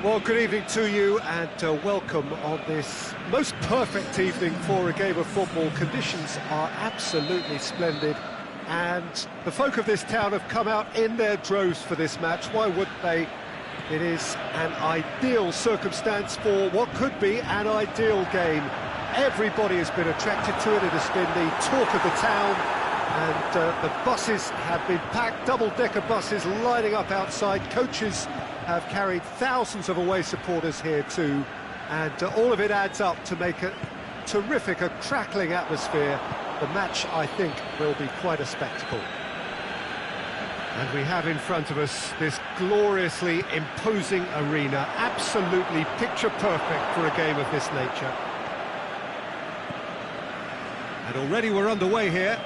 Well, good evening to you and welcome on this most perfect evening for a game of football. Conditions are absolutely splendid and the folk of this town have come out in their droves for this match. Why wouldn't they? It is an ideal circumstance for what could be an ideal game. Everybody has been attracted to it. It has been the talk of the town and the buses have been packed, double-decker buses lining up outside. Coaches have carried thousands of away supporters here too, and all of it adds up to make a terrific, a crackling atmosphere. The match, I think, will be quite a spectacle. And we have in front of us this gloriously imposing arena, absolutely picture perfect for a game of this nature. And already we're underway here.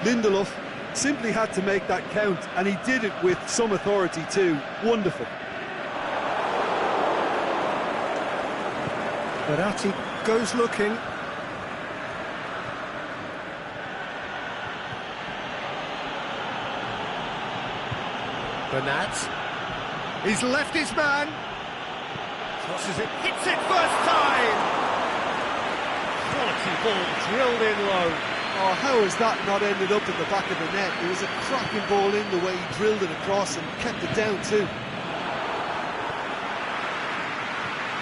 Lindelof simply had to make that count, and he did it with some authority too. Wonderful. Verratti goes looking. Bernat. He's left his man. Crosses it, hits it first time. Quality ball drilled in low. Oh, how has that not ended up in the back of the net? It was a cracking ball in, the way he drilled it across and kept it down too.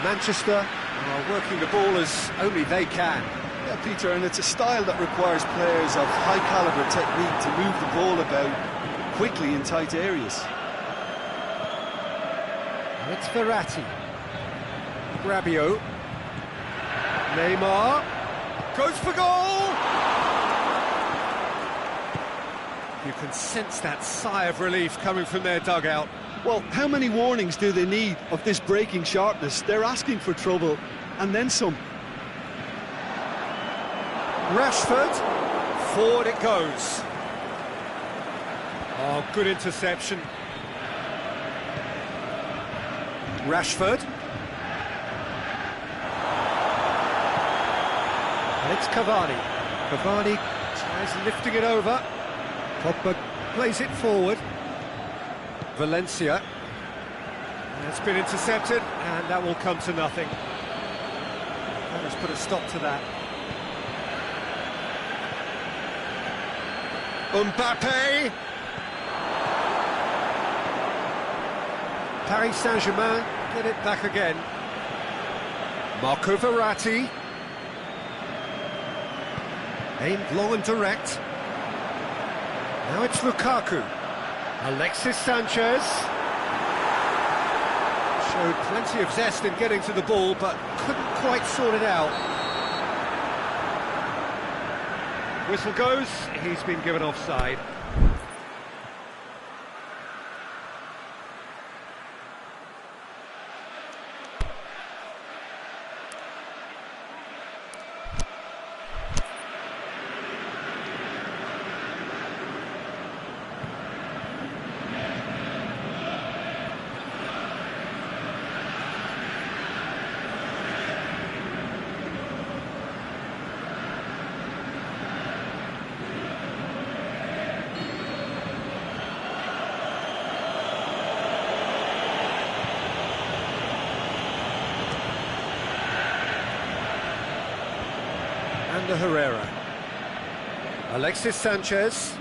Manchester are working the ball as only they can. Yeah, Peter, and it's a style that requires players of high-caliber technique to move the ball about quickly in tight areas. And it's Verratti. Rabiot. Neymar. Goes for goal! You can sense that sigh of relief coming from their dugout. Well, how many warnings do they need of this breaking sharpness? They're asking for trouble, and then some. Rashford, forward it goes. Oh, good interception. Rashford. And it's Cavani. Cavani tries lifting it over. Pogba plays it forward. Valencia. And it's been intercepted, and that will come to nothing. That has put a stop to that. Mbappe. Paris Saint-Germain get it back again. Marco Verratti. Aimed long and direct. Now it's Lukaku. Alexis Sanchez. Showed plenty of zest in getting to the ball, but couldn't quite sort it out. Whistle goes, he's been given offside. Ander Herrera. Alexis Sanchez.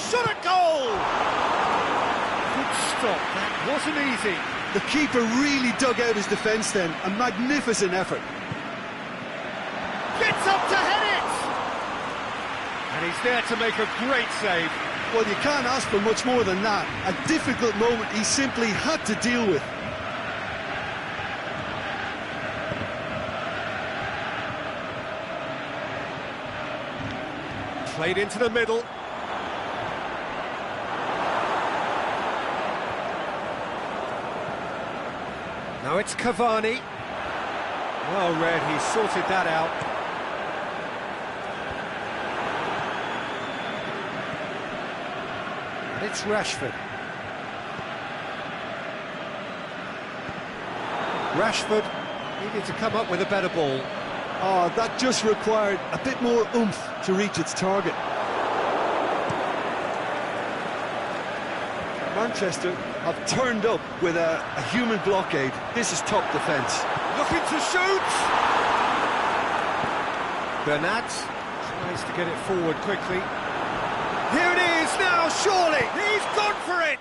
Shot at goal! Good stop, that wasn't easy. The keeper really dug out his defence then. A magnificent effort. Gets up to head it! And he's there to make a great save. Well, you can't ask for much more than that. A difficult moment he simply had to deal with. Played into the middle. Now it's Cavani. Well read, he sorted that out. And it's Rashford. Rashford needed to come up with a better ball. Oh, that just required a bit more oomph to reach its target. Manchester have turned up with a human blockade. This is top defence. Looking to shoot! Bernat tries to get it forward quickly. Here it is now, surely! He's gone for it!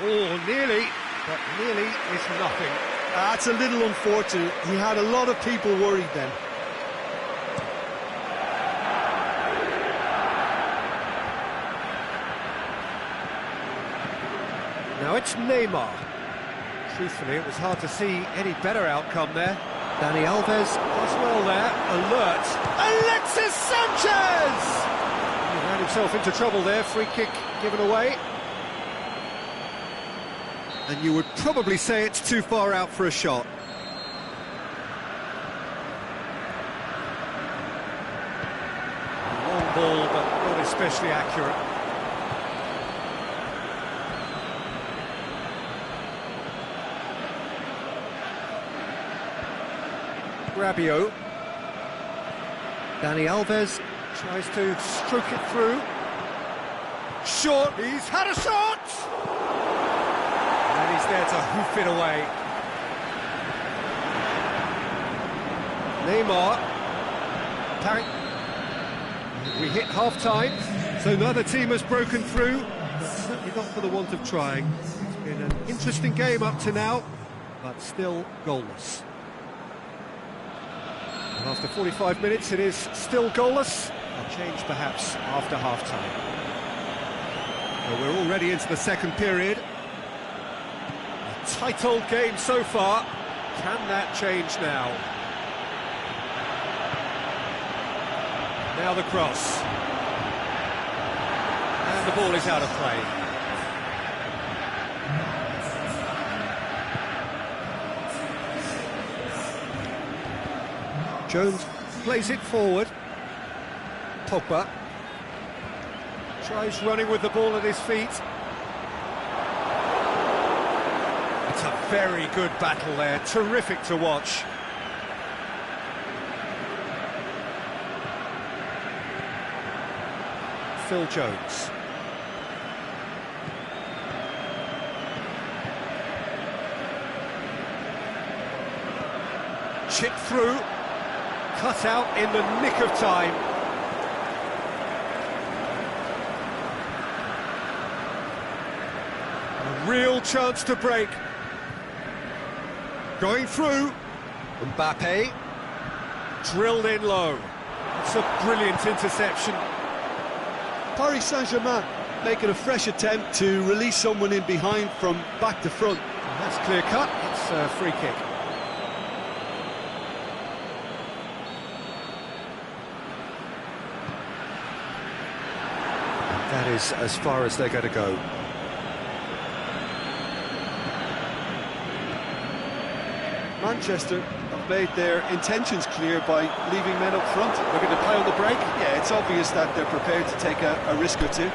Oh, nearly, but nearly is nothing. That's a little unfortunate. He had a lot of people worried then. Now it's Neymar. Truthfully, it was hard to see any better outcome there. Dani Alves does well there, alert. Alexis Sanchez! He ran himself into trouble there, free kick given away. And you would probably say it's too far out for a shot. Long ball, but not especially accurate. Rabiot. Dani Alves tries to stroke it through. Short, he's had a shot! And he's there to hoof it away. Neymar. We hit half-time, so neither team has broken through, but certainly not for the want of trying. It's been an interesting game up to now, but still goalless. And after 45 minutes, it is still goalless. A change perhaps after half-time. Well, we're already into the second period. A tight old game so far. Can that change now? Now the cross. And the ball is out of play. Jones plays it forward. Pogba tries running with the ball at his feet. It's a very good battle there, terrific to watch. Phil Jones. Chip through. Cut out in the nick of time. A real chance to break. Going through. Mbappe. Drilled in low. It's a brilliant interception. Paris Saint-Germain making a fresh attempt to release someone in behind from back to front. And that's clear cut. It's a free kick. That is as far as they're going to go. Manchester have made their intentions clear by leaving men up front. Looking to play on the break? Yeah, it's obvious that they're prepared to take a risk or two.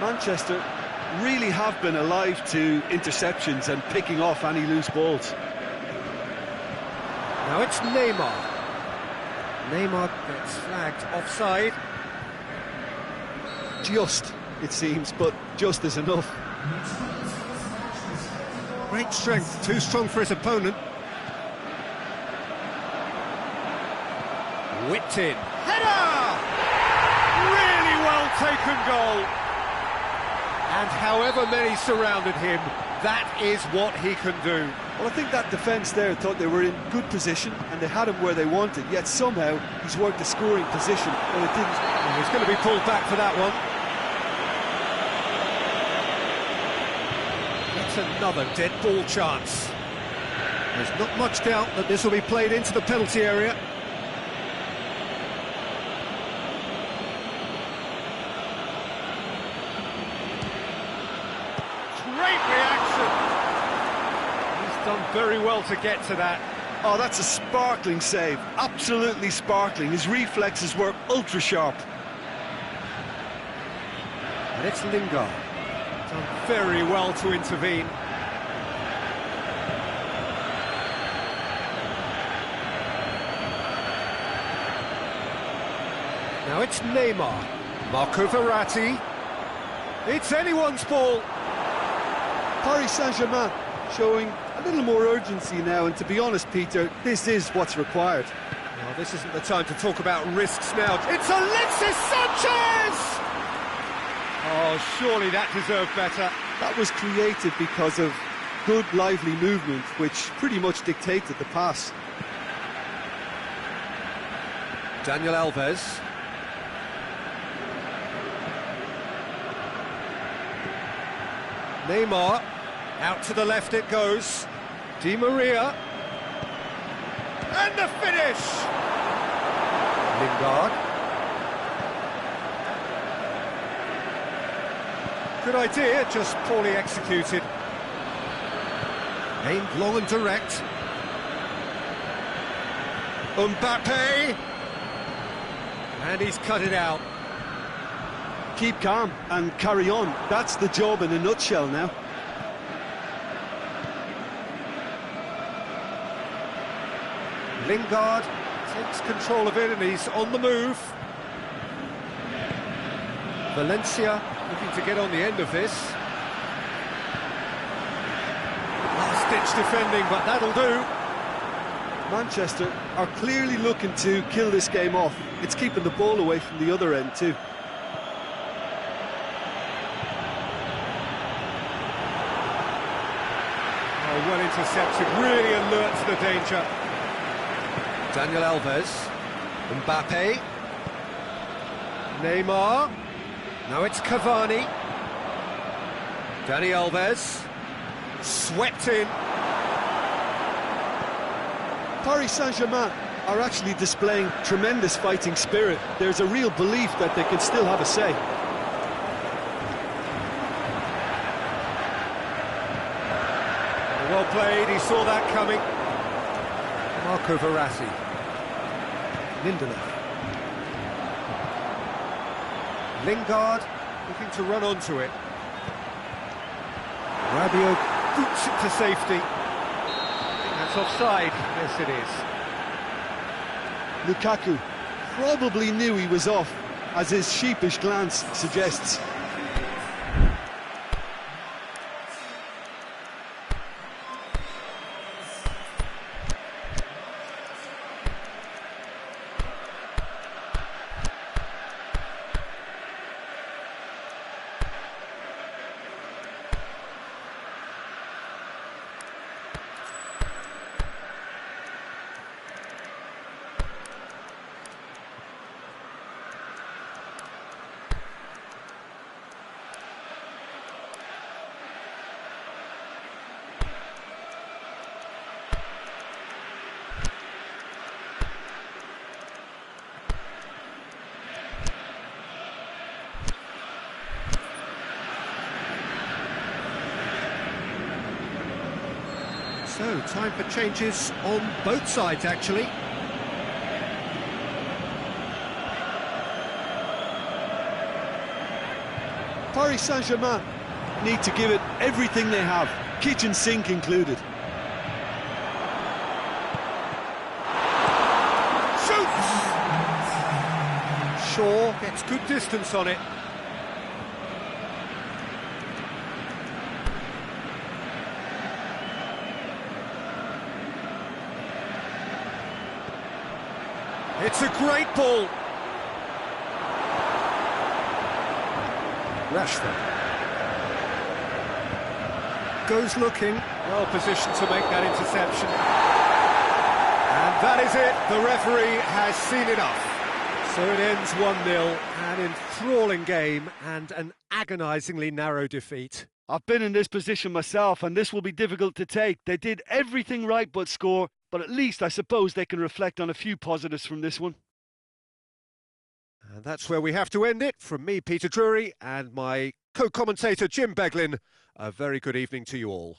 Manchester really have been alive to interceptions and picking off any loose balls. Now it's Neymar. Neymar gets flagged offside. Just, it seems, but just is enough. Great strength, too strong for his opponent. Whipped in. Header! Really well taken goal. And however many surrounded him, that is what he can do. Well, I think that defence there thought they were in good position and they had him where they wanted, yet somehow he's worked the scoring position, but it didn't. And he's going to be pulled back for that one. That's another dead ball chance. There's not much doubt that this will be played into the penalty area. Great reaction. He's done very well to get to that. Oh, that's a sparkling save. Absolutely sparkling. His reflexes were ultra sharp. And it's Lingard. Done very well to intervene. Now it's Neymar. Marco Verratti. It's anyone's ball. Paris Saint-Germain showing a little more urgency now, and to be honest, Peter, this is what's required. Well, this isn't the time to talk about risks now. It's Alexis Sanchez! Oh, surely that deserved better. That was created because of good, lively movement, which pretty much dictated the pass. Daniel Alves. Neymar. Out to the left it goes. Di Maria. And the finish! Lingard. Good idea, just poorly executed. Aimed long and direct. Mbappe! And he's cut it out. Keep calm and carry on. That's the job in a nutshell now. Lingard takes control of it and he's on the move. Valencia looking to get on the end of this. Last-ditch defending, but that'll do. Manchester are clearly looking to kill this game off. It's keeping the ball away from the other end too. Oh, well intercepted, really alert to the danger. Daniel Alves. Mbappe. Neymar. Now it's Cavani. Dani Alves. Swept in. Paris Saint-Germain are actually displaying tremendous fighting spirit. There's a real belief that they can still have a say. Well played, he saw that coming. Marco Verratti. Lindelof. Lingard looking to run onto it. Rabiot boots it to safety. That's offside. Yes, it is. Lukaku probably knew he was off, as his sheepish glance suggests. So, time for changes on both sides, actually. Paris Saint-Germain need to give it everything they have, kitchen sink included. Shoots! Shaw gets good distance on it. It's a great ball. Rashford goes looking, well positioned to make that interception. And that is it, the referee has seen enough. So it ends 1-0, an enthralling game and an agonisingly narrow defeat. I've been in this position myself, and this will be difficult to take. They did everything right but score, but at least I suppose they can reflect on a few positives from this one. And that's where we have to end it. From me, Peter Drury, and my co-commentator, Jim Beglin, a very good evening to you all.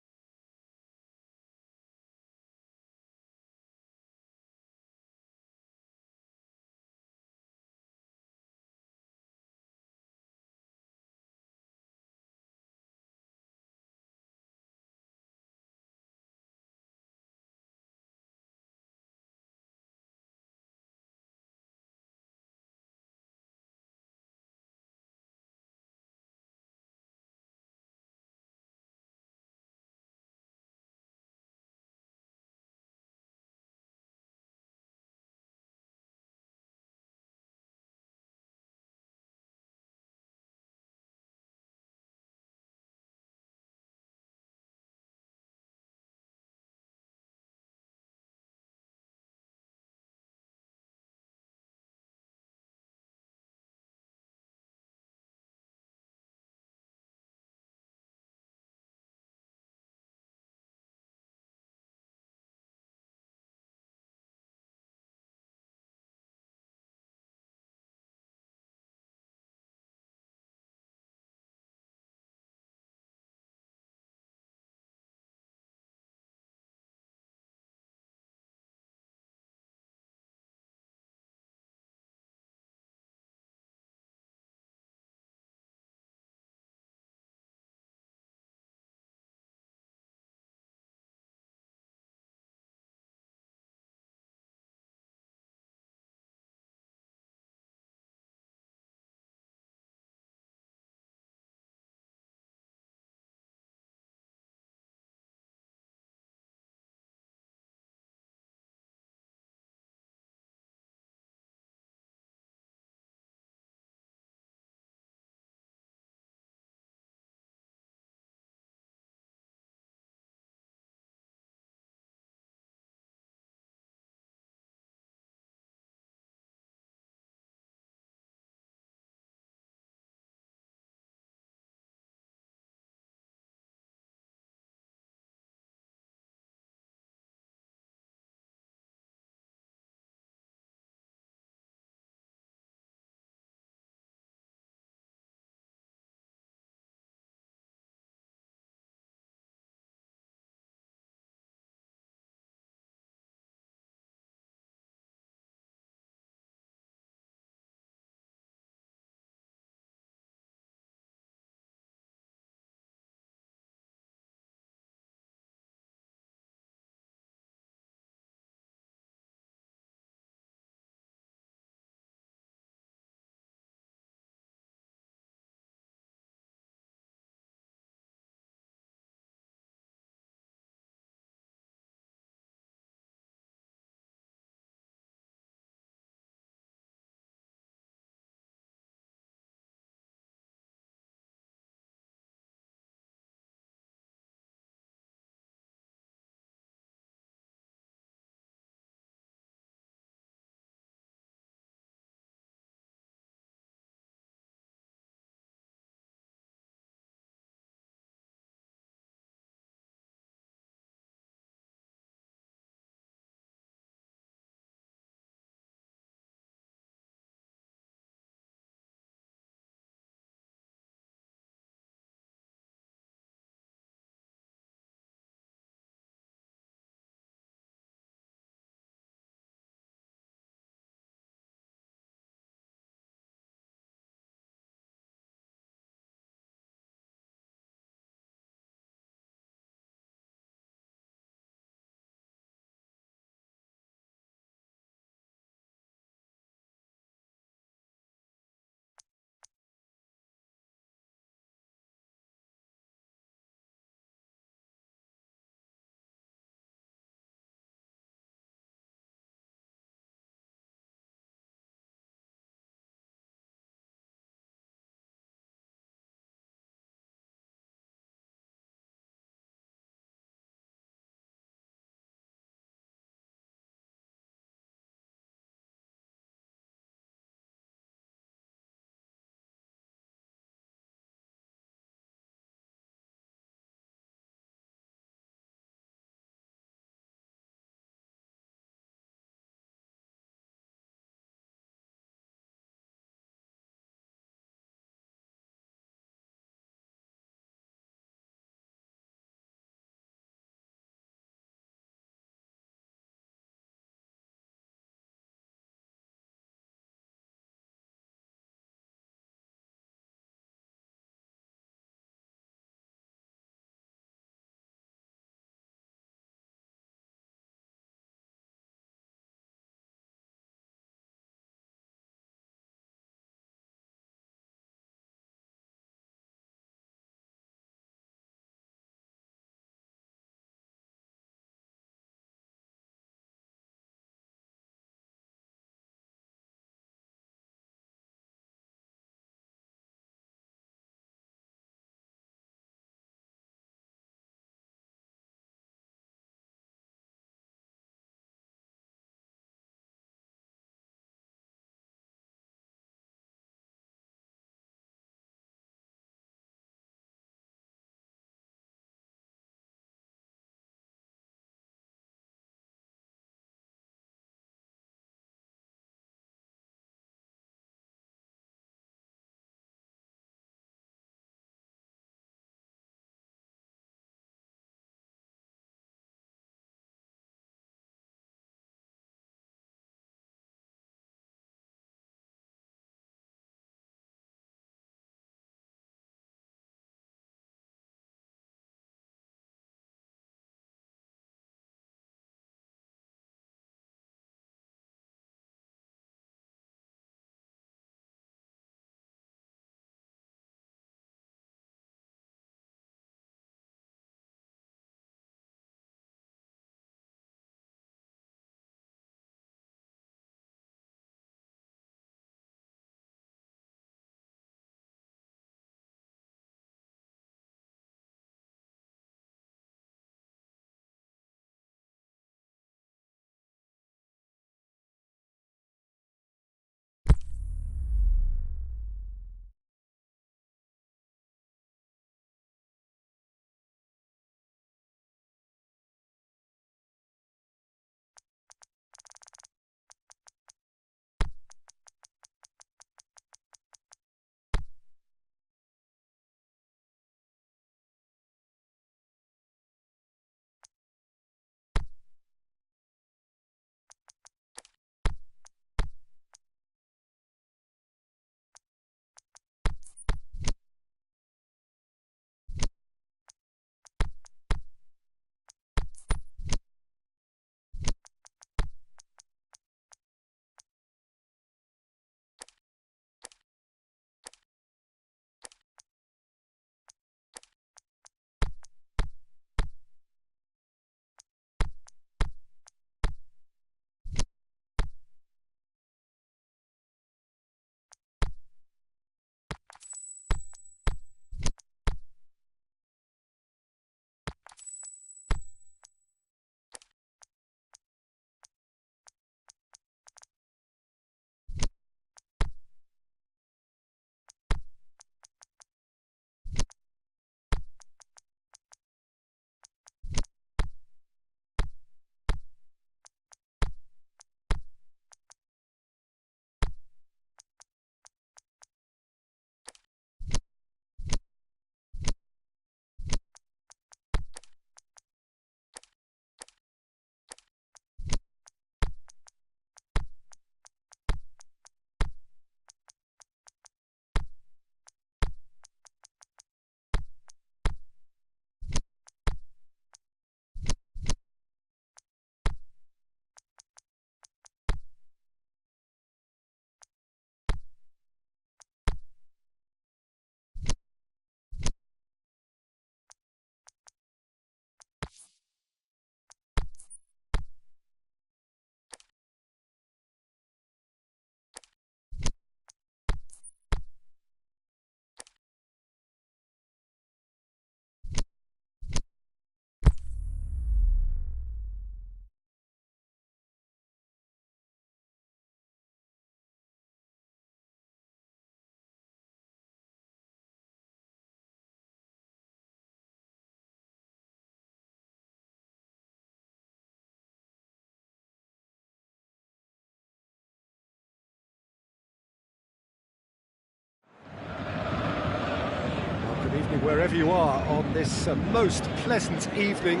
wherever you are on this most pleasant evening.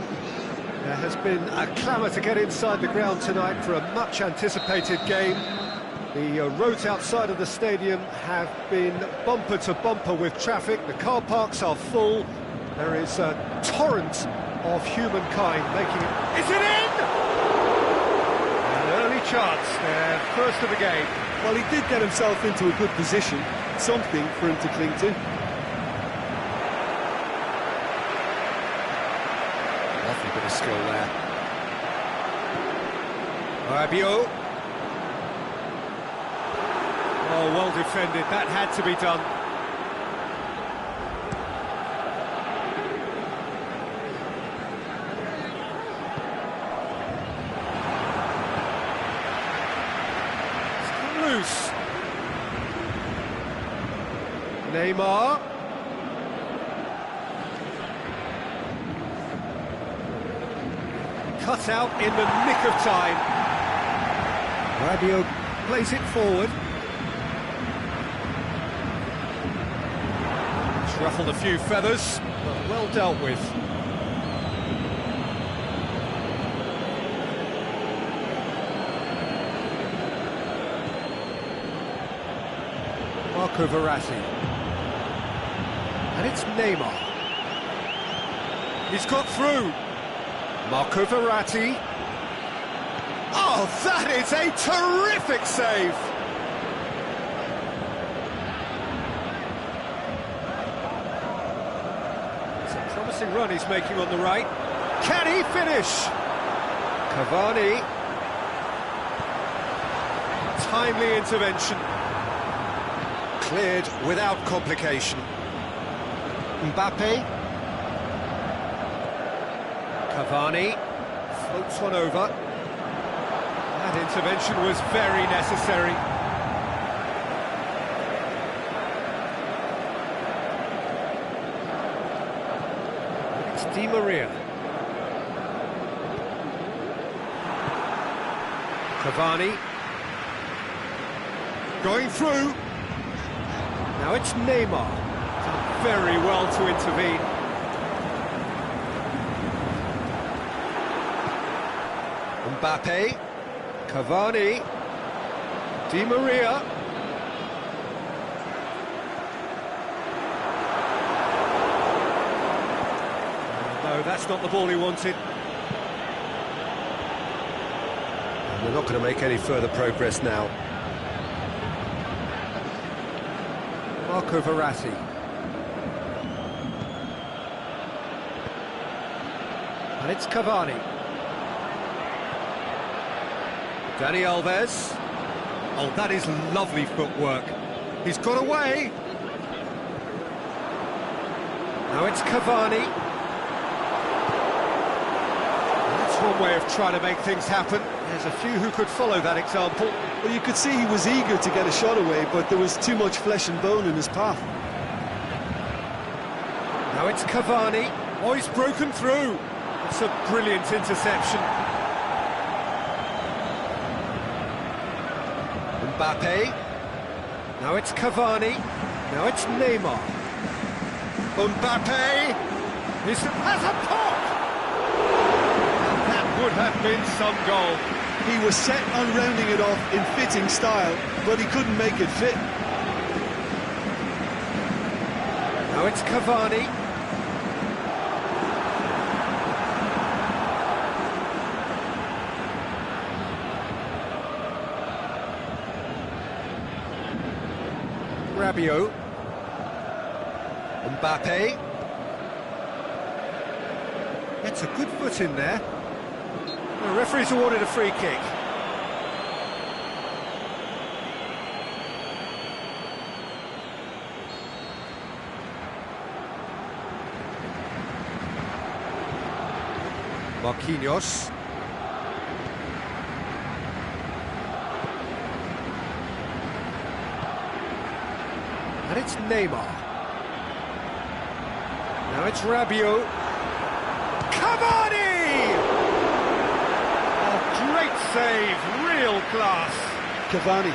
There has been a clamour to get inside the ground tonight for a much-anticipated game. The roads outside of the stadium have been bumper to bumper with traffic. The car parks are full. There is a torrent of humankind making it... Is it in? An early chance there, first of the game. Well, he did get himself into a good position, something for him to cling to. Lovely bit of skill there. Rabiot. Oh, well defended, that had to be done. Loose. Neymar. Cut out in the nick of time. Rabiot plays it forward. It's ruffled a few feathers, but well dealt with. Marco Verratti. And it's Neymar. He's got through. Marco Verratti. Oh, that is a terrific save! It's a promising run he's making on the right. Can he finish? Cavani. Timely intervention. Cleared without complication. Mbappe. Cavani floats one over. That intervention was very necessary. It's Di Maria. Cavani. Going through. Now it's Neymar. Done very well to intervene. Mbappe. Cavani. Di Maria. No, that's not the ball he wanted. And they're not going to make any further progress now. Marco Verratti. And it's Cavani. Dani Alves. Oh, that is lovely footwork. He's got away. Now it's Cavani. That's one way of trying to make things happen. There's a few who could follow that example. Well, you could see he was eager to get a shot away, but there was too much flesh and bone in his path. Now it's Cavani. Oh, he's broken through. It's a brilliant interception. Mbappe. Now it's Cavani. Now it's Neymar. Mbappe. He has a pop! That would have been some goal. He was set on rounding it off in fitting style, but he couldn't make it fit. Now it's Cavani. Rabiot. Mbappe. Gets a good foot in there. The referee's awarded a free kick. Marquinhos. And it's Neymar. Now it's Rabiot. Cavani! Oh, great save, real class. Cavani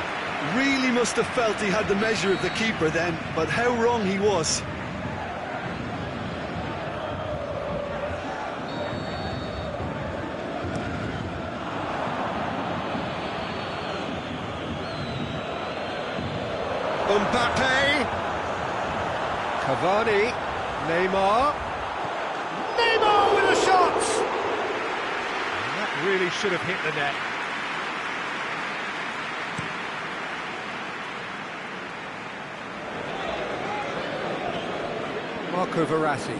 really must have felt he had the measure of the keeper then, but how wrong he was. Mbappe. Cavani. Neymar. Neymar with a shot! And that really should have hit the net. Marco Verratti.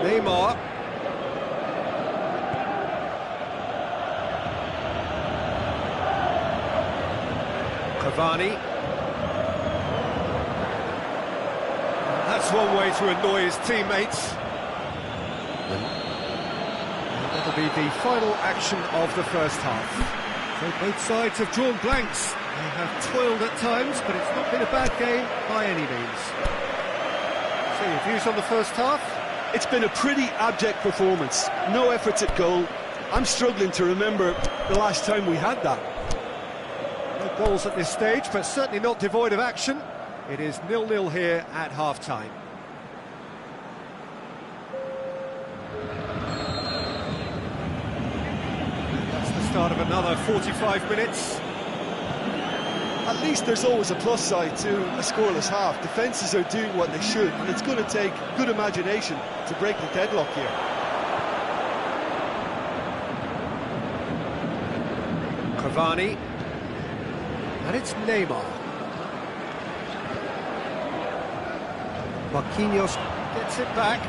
Neymar. Cavani. That's one way to annoy his teammates. And that'll be the final action of the first half. So both sides have drawn blanks. They have toiled at times, but it's not been a bad game by any means. So your views on the first half? It's been a pretty abject performance. No efforts at goal. I'm struggling to remember the last time we had that. No goals at this stage, but certainly not devoid of action. It is 0-0 here at half-time. That's the start of another 45 minutes. At least there's always a plus side to a scoreless half. Defences are doing what they should, and it's going to take good imagination to break the deadlock here. Cavani. And it's Neymar. Marquinhos gets it back.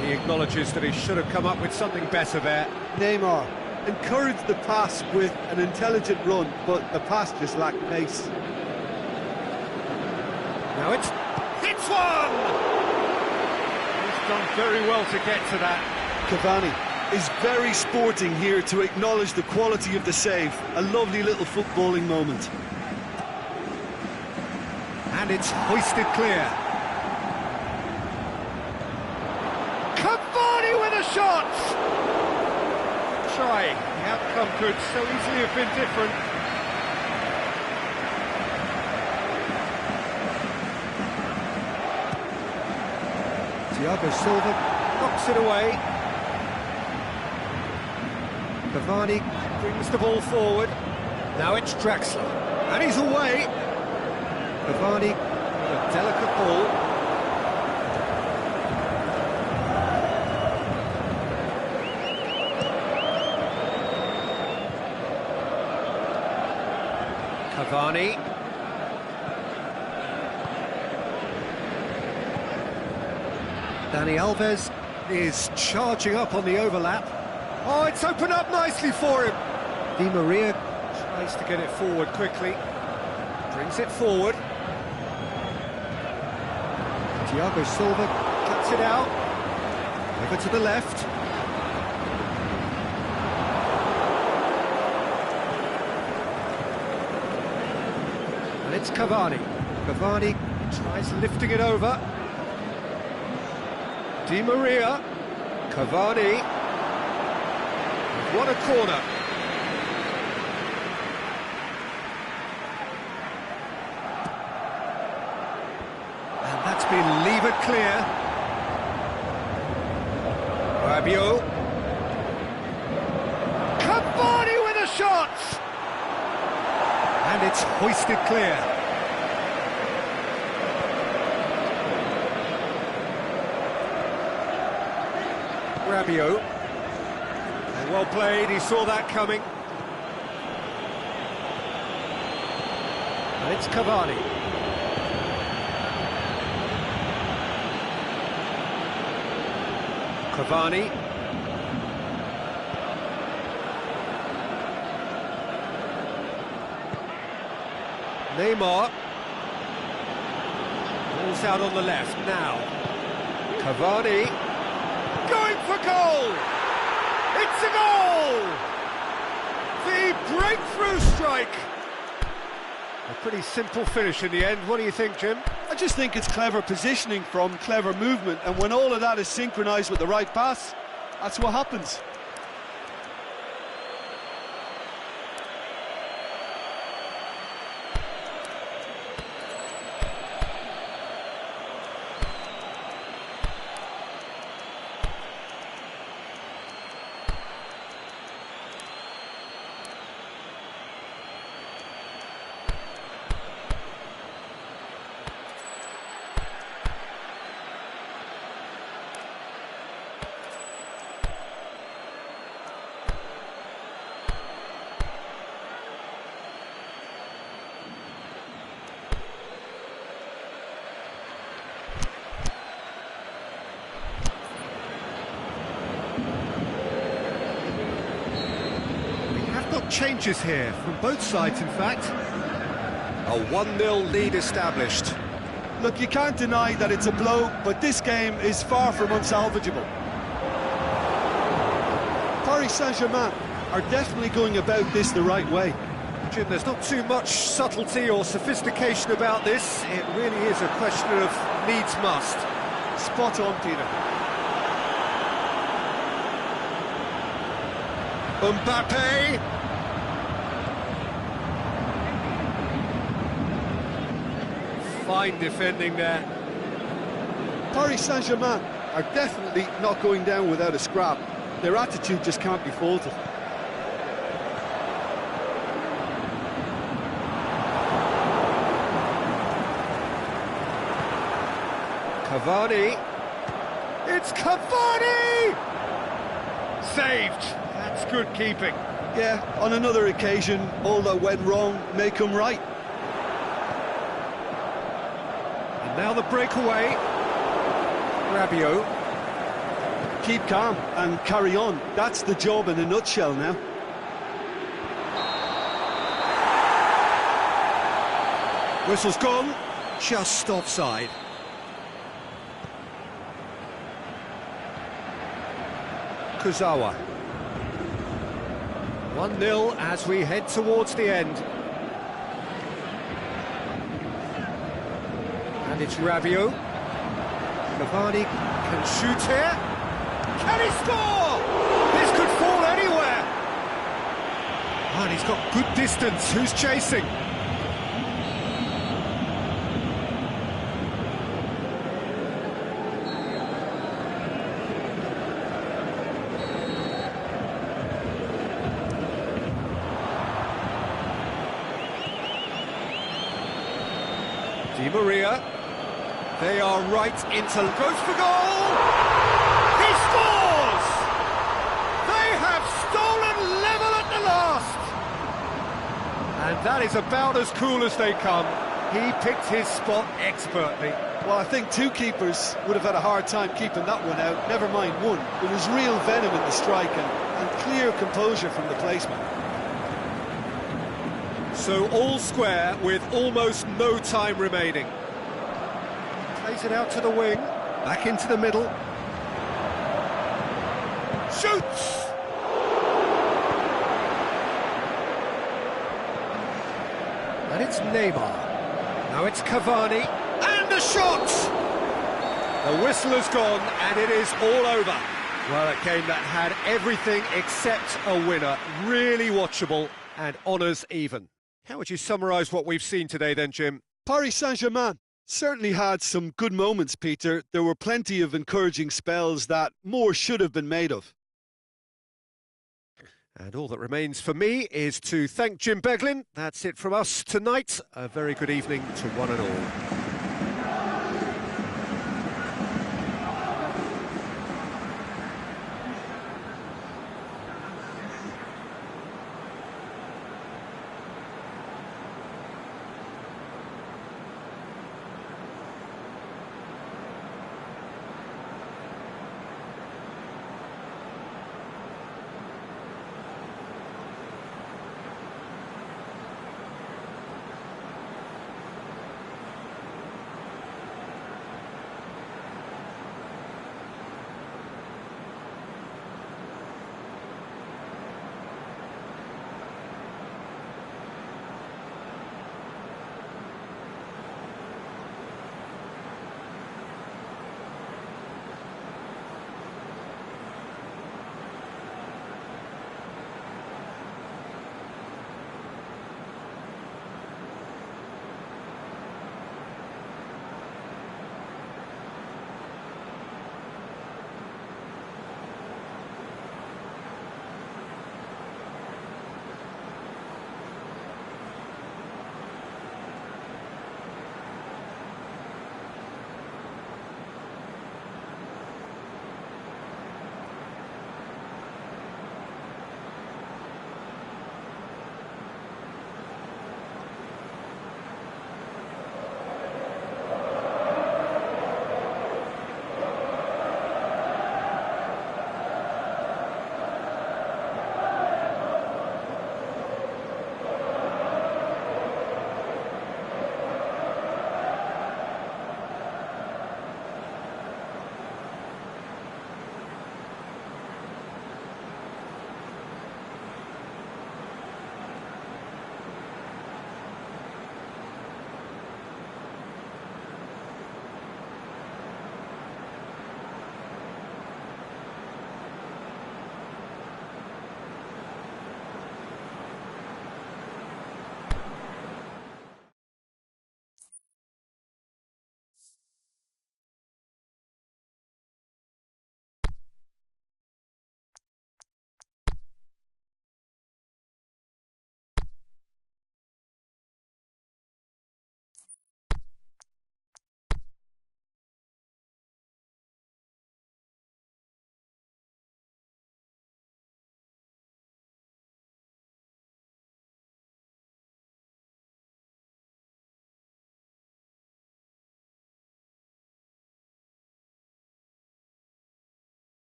He acknowledges that he should have come up with something better there. Neymar encouraged the pass with an intelligent run, but the pass just lacked pace. Now it's one! He's done very well to get to that. Cavani is very sporting here to acknowledge the quality of the save. A lovely little footballing moment. And it's hoisted clear. Cavani with a shot! Try. The outcome could so easily have been different. Thiago Silva knocks it away. Cavani brings the ball forward. Now it's Draxler. And he's away. Cavani, a delicate ball. Cavani. Dani Alves is charging up on the overlap. Oh, it's opened up nicely for him. Di Maria tries to get it forward quickly. Brings it forward. Thiago Silva cuts it out. Over to the left. And it's Cavani. Cavani tries lifting it over. Di Maria. Cavani. What a corner. And that's been levered clear. Rabiot. Cavani with a shot! And it's hoisted clear. Rabiot. And well played, he saw that coming. And it's Cavani. Cavani. Neymar. Ball's out on the left now. Cavani. Going for goal! It's a goal! The breakthrough strike! A pretty simple finish in the end. What do you think, Jim? I just think it's clever positioning from clever movement, and when all of that is synchronised with the right pass, that's what happens. changes here, from both sides in fact. A 1-0 lead established. Look, you can't deny that it's a blow, but this game is far from unsalvageable. Paris Saint-Germain are definitely going about this the right way. Jim, there's not too much subtlety or sophistication about this. It really is a question of needs must. Spot on, Peter. Mbappe! Fine defending there. Paris Saint-Germain are definitely not going down without a scrap. Their attitude just can't be faulted. Cavani. It's Cavani! Saved. That's good keeping. Yeah, on another occasion, all that went wrong may come right. And now the breakaway. Rabiot. Keep calm and carry on. That's the job in a nutshell now. Whistle's gone. Just offside. Kurzawa. 1-0 as we head towards the end. And it's Rabiot. Cavani can shoot here. Can he score? This could fall anywhere. And he's got good distance. Who's chasing? Di Maria, they are right into... goes for goal! He scores! They have stolen level at the last! And that is about as cool as they come. He picked his spot expertly. Well, I think two keepers would have had a hard time keeping that one out, never mind one. There was real venom in the strike and clear composure from the placement. So all square with almost no time remaining. Plays it out to the wing, back into the middle. Shoots! And it's Neymar. Now it's Cavani, and a shot! The whistle has gone, and it is all over. Well, a game that had everything except a winner. Really watchable, and honours even. How would you summarise what we've seen today then, Jim? Paris Saint-Germain certainly had some good moments, Peter. There were plenty of encouraging spells that more should have been made of. And all that remains for me is to thank Jim Beglin. That's it from us tonight. A very good evening to one and all.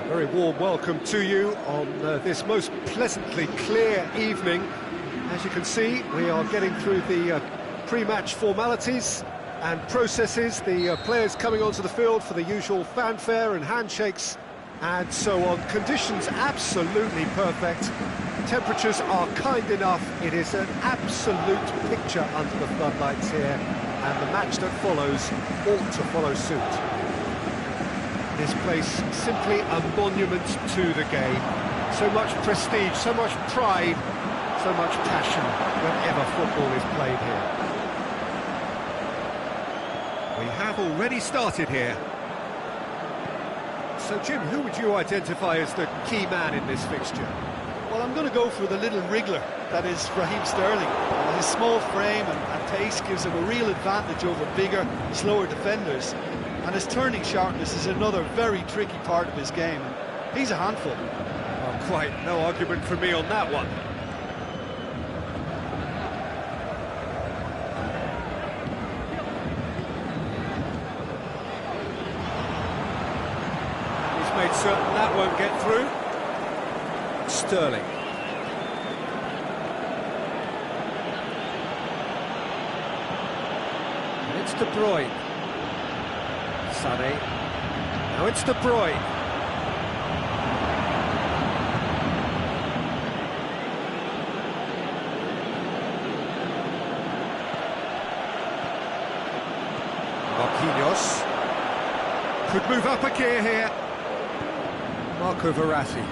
Very warm welcome to you on this most pleasantly clear evening. As you can see, we are getting through the pre-match formalities and processes, the players coming onto the field for the usual fanfare and handshakes and so on. Conditions absolutely perfect. Temperatures are kind enough. It is an absolute picture under the floodlights here, and the match that follows ought to follow suit. This place simply a monument to the game. So much prestige, so much pride, so much passion whenever football is played here. We have already started here. So Jim, who would you identify as the key man in this fixture? Well, I'm going to go for the little wriggler, that is Raheem Sterling. His small frame and pace gives him a real advantage over bigger, slower defenders. And his turning sharpness is another very tricky part of his game. He's a handful. Well, quite no argument from me on that one. He's made certain that won't get through. Sterling. And it's De Bruyne. Sané. Now it's De Bruyne. Marquinhos. Could move up a gear here. Marco Verratti.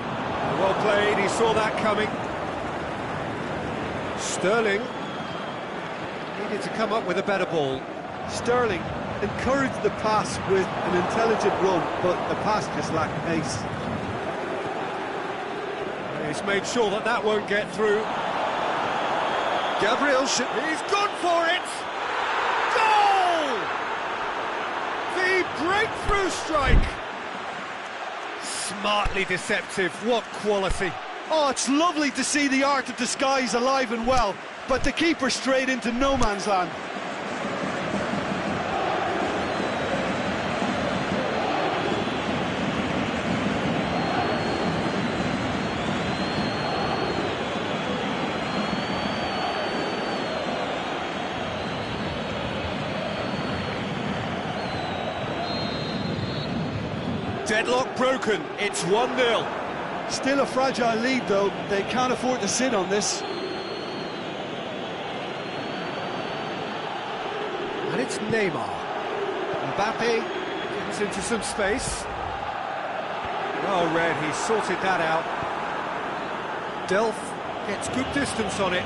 Well played, he saw that coming. Sterling needed to come up with a better ball. Sterling encouraged the pass with an intelligent run, but the pass just lacked pace. He's made sure that that won't get through. Gabriel, he's gone for it! Goal! The breakthrough strike! Smartly deceptive, what quality. Oh, it's lovely to see the art of disguise alive and well, but the keeper straight into no man's land. Deadlock broken, it's 1-0. Still a fragile lead though, they can't afford to sit on this. And it's Neymar. Mbappe gets into some space. Well read, he sorted that out. Delph gets good distance on it.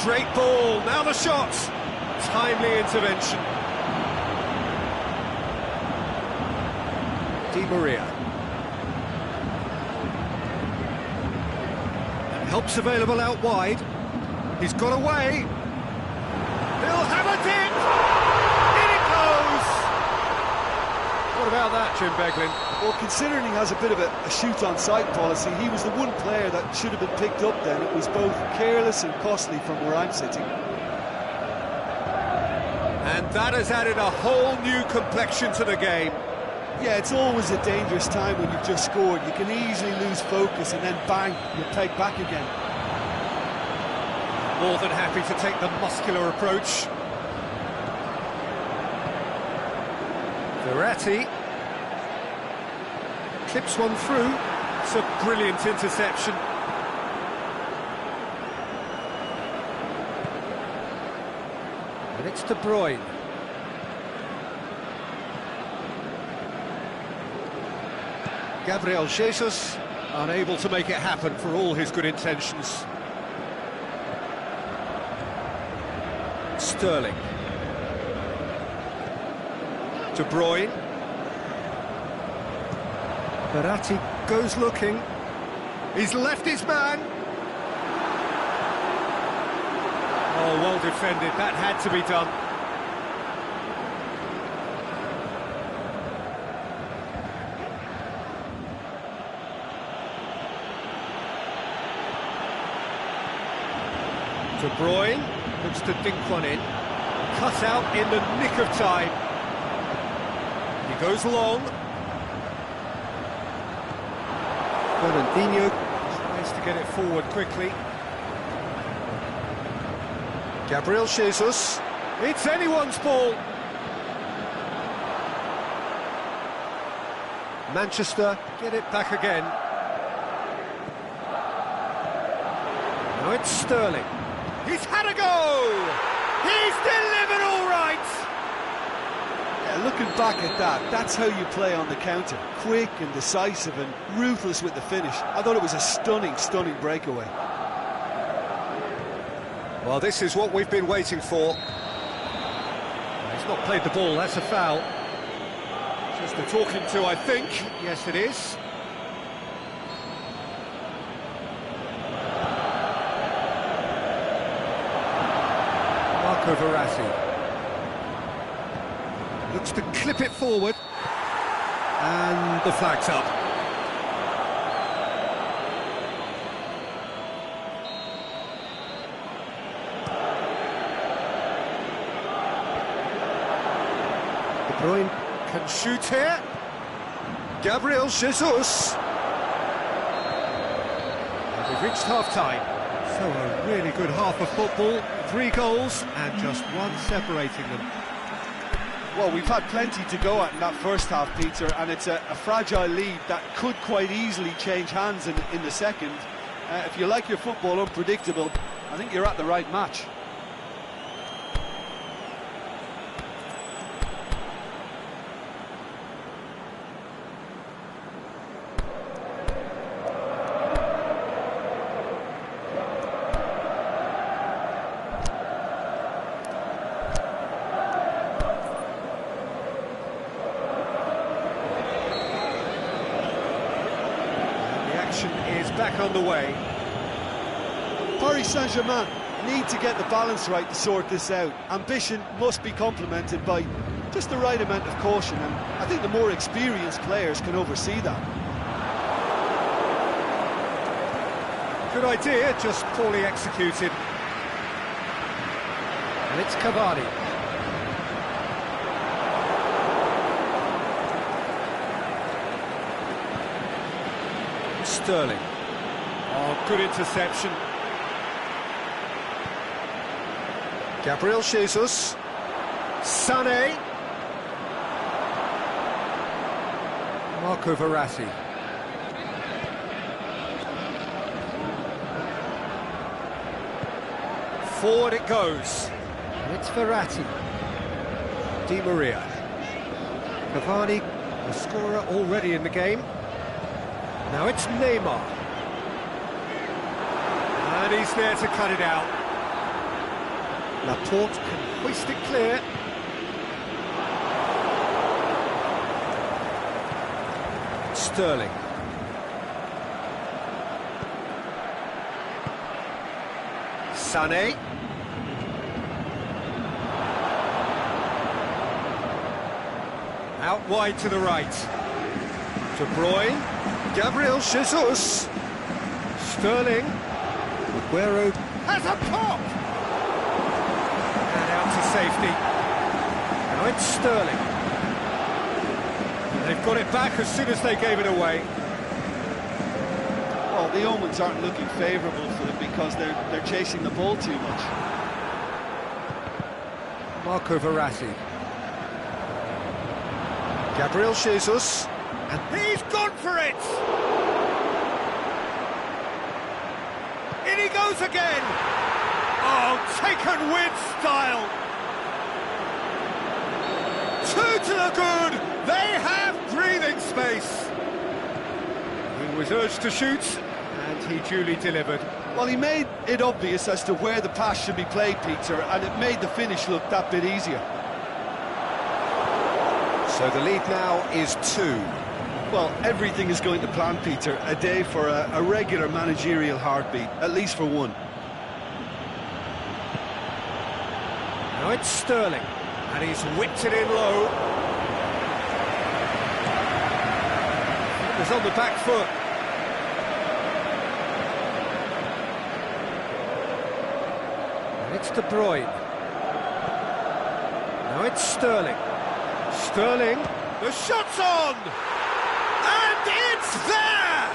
Great ball, now the shot! Timely intervention. Di Maria. And help's available out wide. He's got away. He'll have a dip! In it goes! What about that, Jim Beglin? Well, considering he has a bit of a shoot-on-sight policy, he was the one player that should have been picked up then. It was both careless and costly from where I'm sitting. And that has added a whole new complexion to the game. Yeah, it's always a dangerous time when you've just scored. You can easily lose focus and then bang, you're taken back again. More than happy to take the muscular approach. Verratti clips one through. It's a brilliant interception. And it's De Bruyne. Gabriel Jesus unable to make it happen for all his good intentions. Sterling. De Bruyne. Verratti goes looking. He's left his man. Oh, well defended. That had to be done. De Bruyne looks to dink one in. Cut out in the nick of time. He goes long. Fernandinho tries to get it forward quickly. Gabriel Jesus. It's anyone's ball. Manchester get it back again. Now it's Sterling. He's had a go! He's delivered all right! Yeah, looking back at that, that's how you play on the counter. Quick and decisive and ruthless with the finish. I thought it was a stunning, stunning breakaway. Well, this is what we've been waiting for. He's not played the ball, that's a foul. Just the talking to, I think. Yes, it is. Marco Verratti. Looks to clip it forward. And the flag's up. De Bruyne can shoot here. Gabriel Jesus. And we've reached half-time. So a really good half of football. 3 goals and just one separating them. Well, we've had plenty to go at in that first half, Peter, and it's a fragile lead that could quite easily change hands in the second. If you like your football unpredictable, I think you're at the right match. Is back on the way. Paris Saint-Germain need to get the balance right to sort this out. Ambition must be complemented by just the right amount of caution, and I think the more experienced players can oversee that. Good idea, just poorly executed. And it's Cavani. Sterling. Oh, good interception. Gabriel Jesus. Sané. Marco Verratti. Forward it goes. And it's Verratti. Di Maria. Cavani, the scorer already in the game. Now it's Neymar. And he's there to cut it out. Laporte can hoist it clear. Sterling. Sané. Out wide to the right. De Bruyne. Gabriel Jesus. Sterling. Aguero has a pop! And out to safety. Now it's Sterling. And they've got it back as soon as they gave it away. Well, the omens aren't looking favourable for them because they're chasing the ball too much. Marco Verratti. Gabriel Jesus. And he's gone for it! In he goes again! Oh, taken with style! 2 to the good! They have breathing space! He was urged to shoot, and he duly delivered. Well, he made it obvious as to where the pass should be played, Peter, and it made the finish look that bit easier. So the lead now is 2. Well, everything is going to plan, Peter. A day for a regular managerial heartbeat, at least for one. Now it's Sterling, and he's whipped it in low. It was on the back foot. It's De Bruyne. Now it's Sterling. Sterling, the shot's on! And it's there!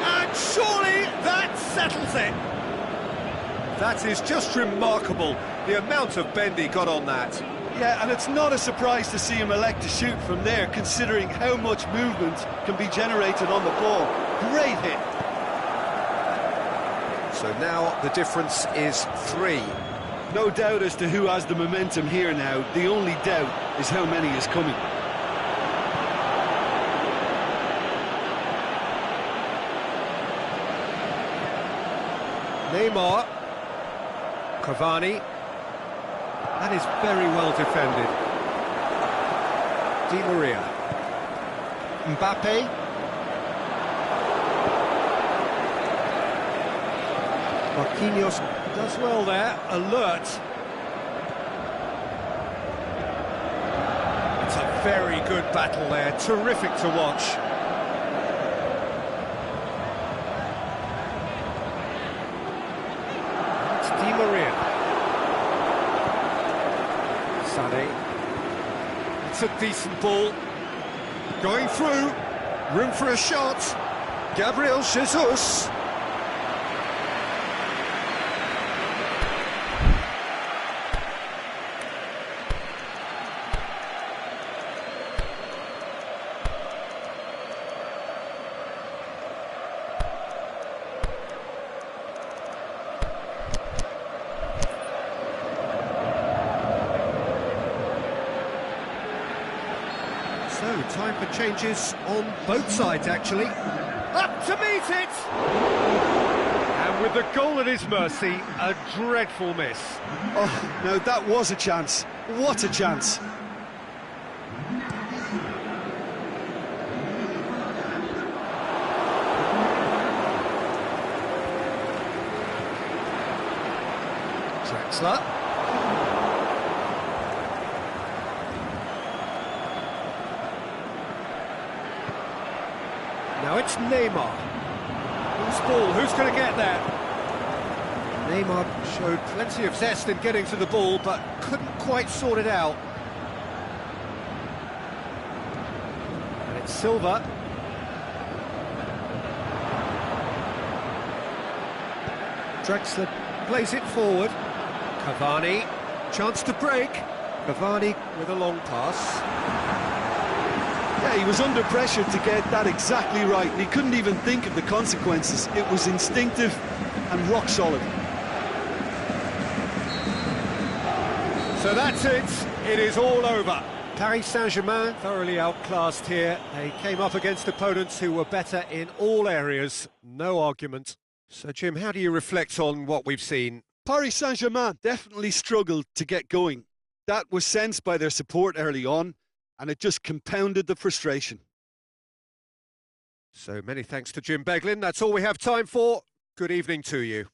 And surely that settles it. That is just remarkable, the amount of bend he got on that. Yeah, and it's not a surprise to see him elect to shoot from there, considering how much movement can be generated on the ball. Great hit. So now the difference is 3. No doubt as to who has the momentum here now. The only doubt is how many is coming. Neymar. Cavani. That is very well defended. Di Maria. Mbappe. Marquinhos does well there, alert. It's a very good battle there, terrific to watch. It's Di Maria. Sané. It's a decent ball. Going through. Room for a shot. Gabriel Jesus. So, time for changes on both sides, actually. Up to meet it! And with the goal at his mercy, a dreadful miss. Oh, no, that was a chance. What a chance. Drexler. Now it's Neymar. Who's ball? Who's going to get there? Neymar showed plenty of zest in getting to the ball, but couldn't quite sort it out. And it's Silva. Drexler plays it forward. Cavani, chance to break. Cavani with a long pass. Yeah, he was under pressure to get that exactly right, and he couldn't even think of the consequences. It was instinctive and rock solid. So that's it. It is all over. Paris Saint-Germain thoroughly outclassed here. They came up against opponents who were better in all areas. No argument. So, Jim, how do you reflect on what we've seen? Paris Saint-Germain definitely struggled to get going. That was sensed by their support early on, and it just compounded the frustration. So many thanks to Jim Beglin. That's all we have time for. Good evening to you.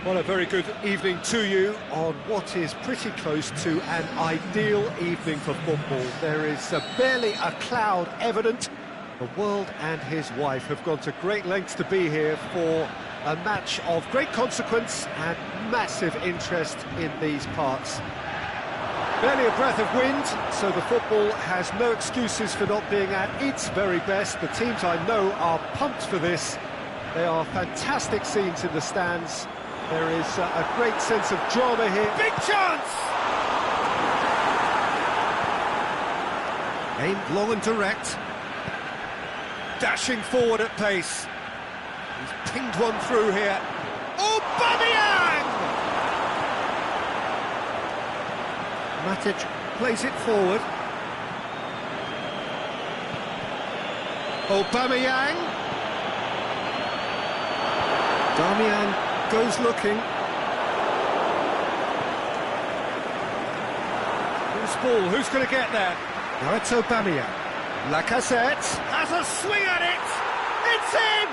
Well, a very good evening to you on what is pretty close to an ideal evening for football. There is barely a cloud evident. The world and his wife have gone to great lengths to be here for a match of great consequence and massive interest in these parts. Barely a breath of wind, so the football has no excuses for not being at its very best. The teams I know are pumped for this. They are fantastic scenes in the stands. There is a great sense of drama here. Big chance! Aimed long and direct. Dashing forward at pace. He's pinged one through here. Aubameyang! Matic plays it forward. Aubameyang. Darmian goes looking. Who's ball? Who's going to get there? Now it's Aubameyang. Lacazette has a swing at it. It's in!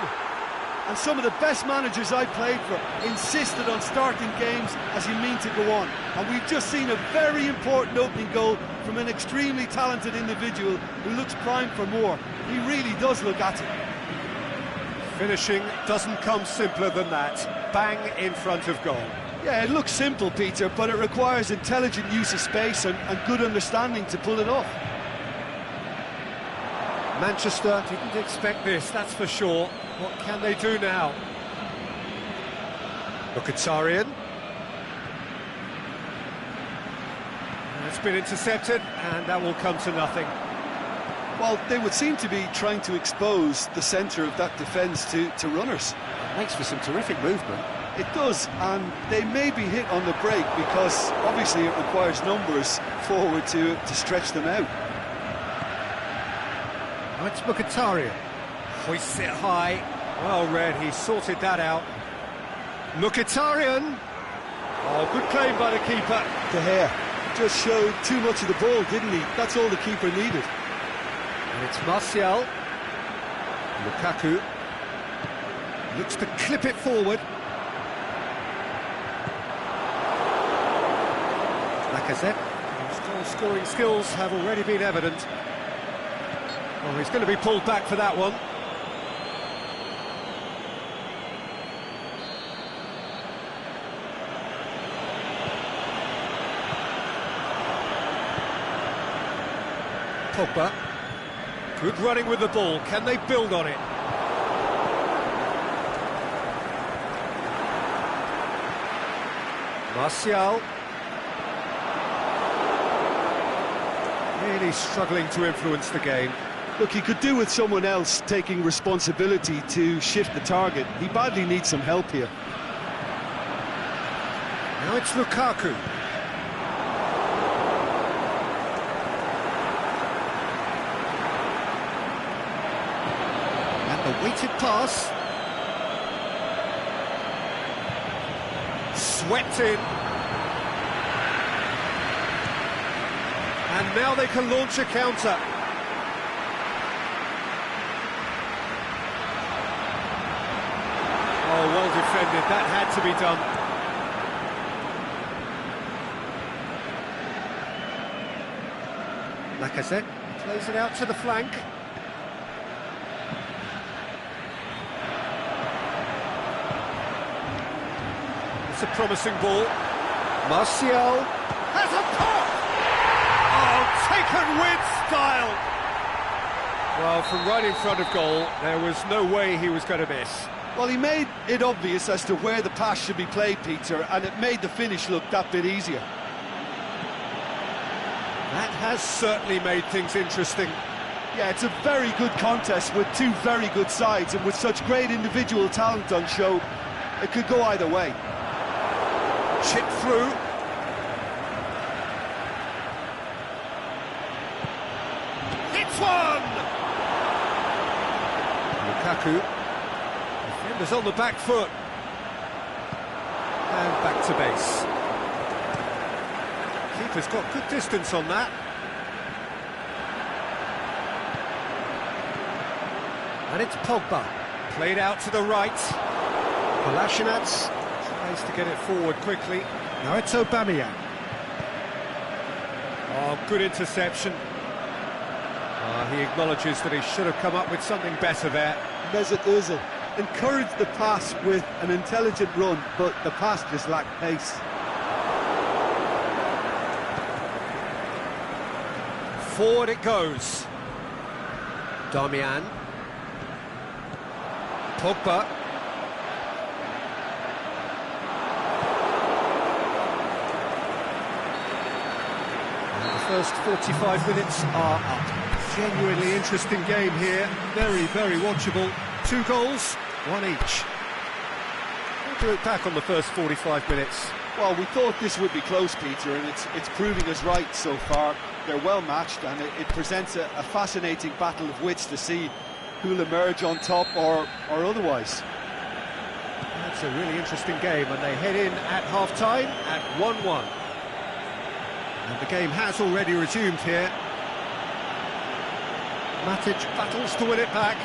And some of the best managers I played for insisted on starting games as you mean to go on. And we've just seen a very important opening goal from an extremely talented individual who looks primed for more. He really does look at it. Finishing doesn't come simpler than that. Bang in front of goal. Yeah, it looks simple, Peter, but it requires intelligent use of space and good understanding to pull it off. Manchester didn't expect this, that's for sure. What can they do now? Mkhitaryan. It's been intercepted, and that will come to nothing. Well, they would seem to be trying to expose the centre of that defence to runners. Makes for some terrific movement. It does, and they may be hit on the break because obviously it requires numbers forward to stretch them out. Now it's Mkhitaryan. Hoists it high. Well read, he sorted that out. Mkhitaryan. Oh, good claim by the keeper. De Gea just showed too much of the ball, didn't he? That's all the keeper needed. And it's Martial. Lukaku looks to clip it forward. Lacazette, whose goal-scoring skills have already been evident. Oh, he's going to be pulled back for that one. Pogba. Good running with the ball. Can they build on it? Martial. Really struggling to influence the game. Look, he could do with someone else taking responsibility to shift the target. He badly needs some help here. Now it's Lukaku. And the weighted pass. Swept in. And now they can launch a counter. Oh, well defended. That had to be done. Lacazette plays it out to the flank. It's a promising ball. Martial has a pop! Oh, taken with style! Well, from right in front of goal, there was no way he was going to miss. Well, he made it obvious as to where the pass should be played, Peter, and it made the finish look that bit easier. That has certainly made things interesting. Yeah, it's a very good contest with two very good sides, and with such great individual talent on show, it could go either way. Chip through. It's one! Lukaku. Defenders on the back foot. And back to base. Keeper's got good distance on that. And it's Pogba. Played out to the right. Kolasinac Tries to get it forward quickly. Now it's Aubameyang. Oh, good interception. He acknowledges that he should have come up with something better there. Mesut Ozil encouraged the pass with an intelligent run, but the pass just lacked pace. Forward it goes. Darmian. Pogba. And the first 45 minutes are up. Genuinely interesting game here. Very, very watchable. 2 goals, 1 each. How to look back on the first 45 minutes? Well, we thought this would be close, Peter, and it's proving us right so far. They're well matched, and it presents a fascinating battle of wits to see who'll emerge on top or otherwise. That's a really interesting game, and they head in at half-time at 1-1. And the game has already resumed here. Matic battles to win it back.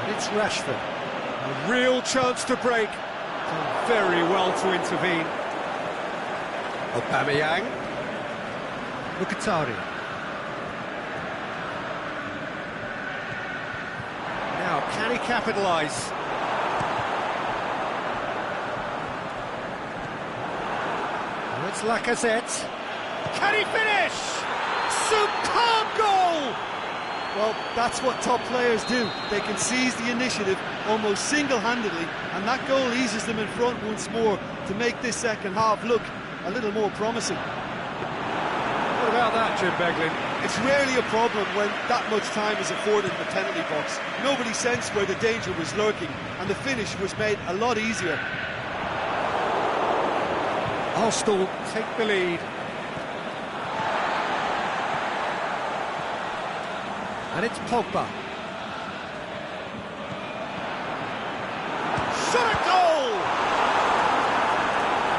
It's Rashford. A real chance to break. Done very well to intervene. Aubameyang. Mkhitaryan. Now, can he capitalise? Well, it's Lacazette. Can he finish? Superb goal! Well, that's what top players do. They can seize the initiative almost single-handedly, and that goal eases them in front once more to make this second half look a little more promising. What about that, Jim Beglin? It's rarely a problem when that much time is afforded in the penalty box. Nobody sensed where the danger was lurking, and the finish was made a lot easier. Arsenal take the lead. And it's Pogba. Shot a goal!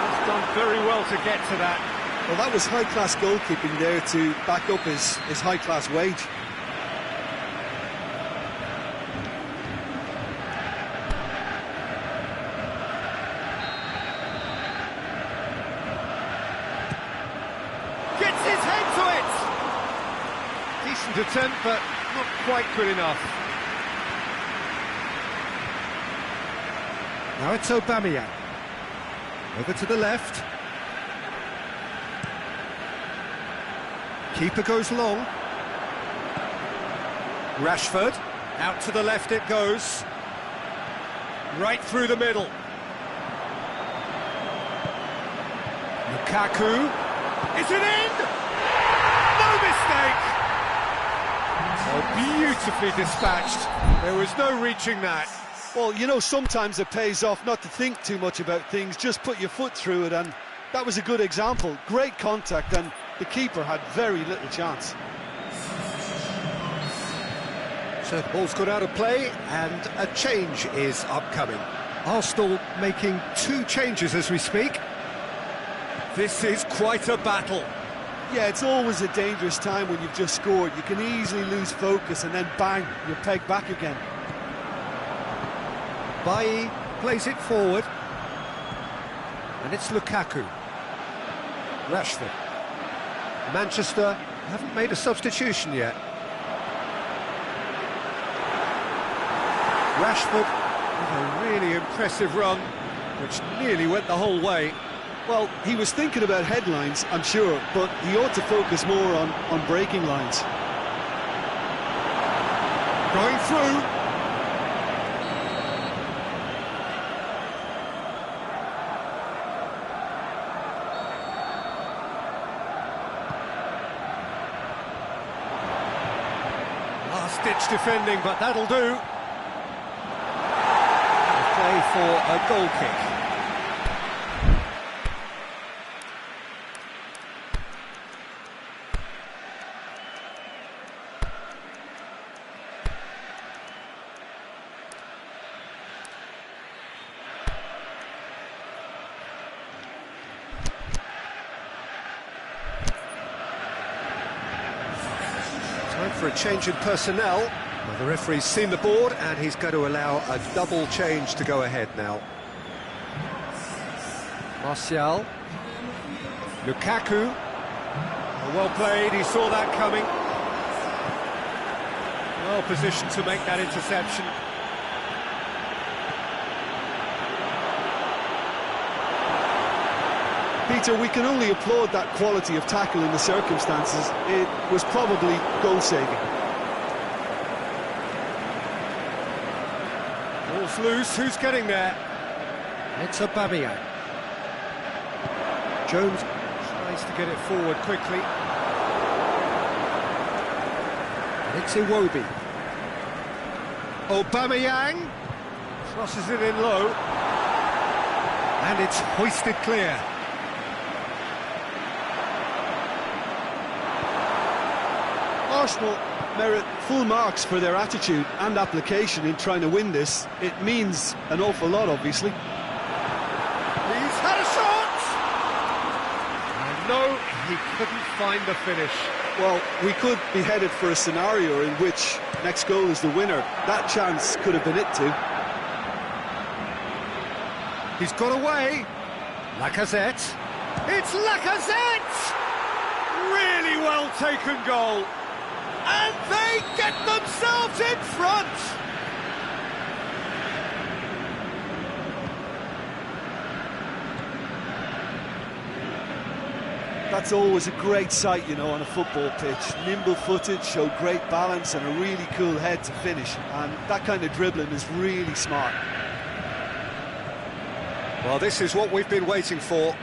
He's done very well to get to that. Well, that was high-class goalkeeping there to back up his high-class wage. Gets his head to it! Decent attempt, but not quite good enough. Now it's Aubameyang. Over to the left. Keeper goes long. Rashford. Out to the left it goes. Right through the middle. Lukaku. Is it in? No mistake! Oh, beautifully dispatched. There was no reaching that. Well, you know, sometimes it pays off not to think too much about things, just put your foot through it, and that was a good example. Great contact, and the keeper had very little chance. So the ball's got out of play, and a change is upcoming. Arsenal making 2 changes as we speak. This is quite a battle. Yeah, it's always a dangerous time when you've just scored. You can easily lose focus, and then bang, you're pegged back again. Bailly plays it forward. And it's Lukaku. Rashford. Manchester haven't made a substitution yet. Rashford with a really impressive run, which nearly went the whole way. Well, he was thinking about headlines, I'm sure, but he ought to focus more on breaking lines. Going through. Last-ditch defending, but that'll do. Play for a goal kick. Time for a change in personnel. Well, the referee's seen the board and he's going to allow a double change to go ahead now. Martial. Lukaku. Well played, he saw that coming. Well positioned to make that interception. Peter, we can only applaud that quality of tackle in the circumstances. It was probably goal-saving. Ball's loose, who's getting there? It's Aubameyang. Jones tries to get it forward quickly. And it's Iwobi. Aubameyang crosses it in low. And it's hoisted clear. Arsenal merit full marks for their attitude and application in trying to win this. It means an awful lot, obviously. He's had a shot! And no, he couldn't find the finish. Well, we could be headed for a scenario in which next goal is the winner. That chance could have been it too. He's got away. Lacazette. It's Lacazette! Really well taken goal. And they get themselves in front! That's always a great sight, you know, on a football pitch. Nimble-footed, showed great balance and a really cool head to finish. And that kind of dribbling is really smart. Well, this is what we've been waiting for.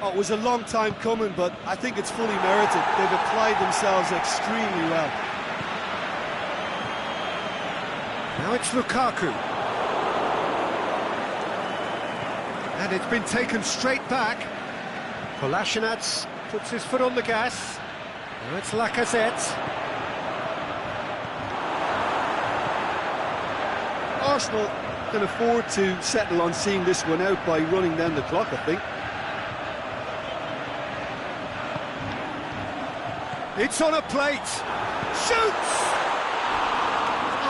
Oh, it was a long time coming, but I think it's fully merited. They've applied themselves extremely well. Now it's Lukaku. And it's been taken straight back. Kolasinac puts his foot on the gas. Now it's Lacazette. Arsenal can afford to settle on seeing this one out by running down the clock, I think. It's on a plate. Shoots!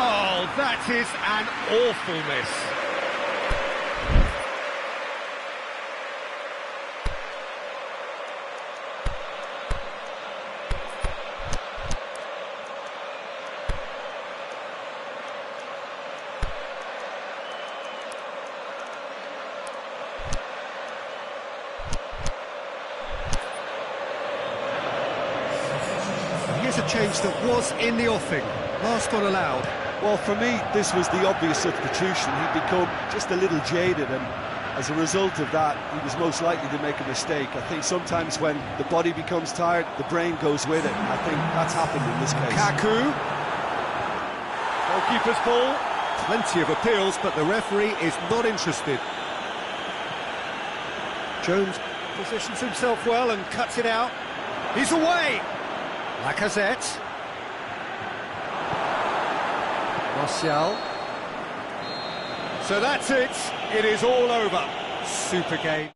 Oh, that is an awful miss. Here's a change that was in the offing. Last one allowed. Well, for me, this was the obvious substitution. He'd become just a little jaded, and as a result of that, he was most likely to make a mistake. I think sometimes when the body becomes tired, the brain goes with it. I think that's happened in this case. Lukaku. Goalkeeper's ball. Plenty of appeals, but the referee is not interested. Jones positions himself well and cuts it out. He's away. Lacazette. Martial. So that's it. It is all over. Super game.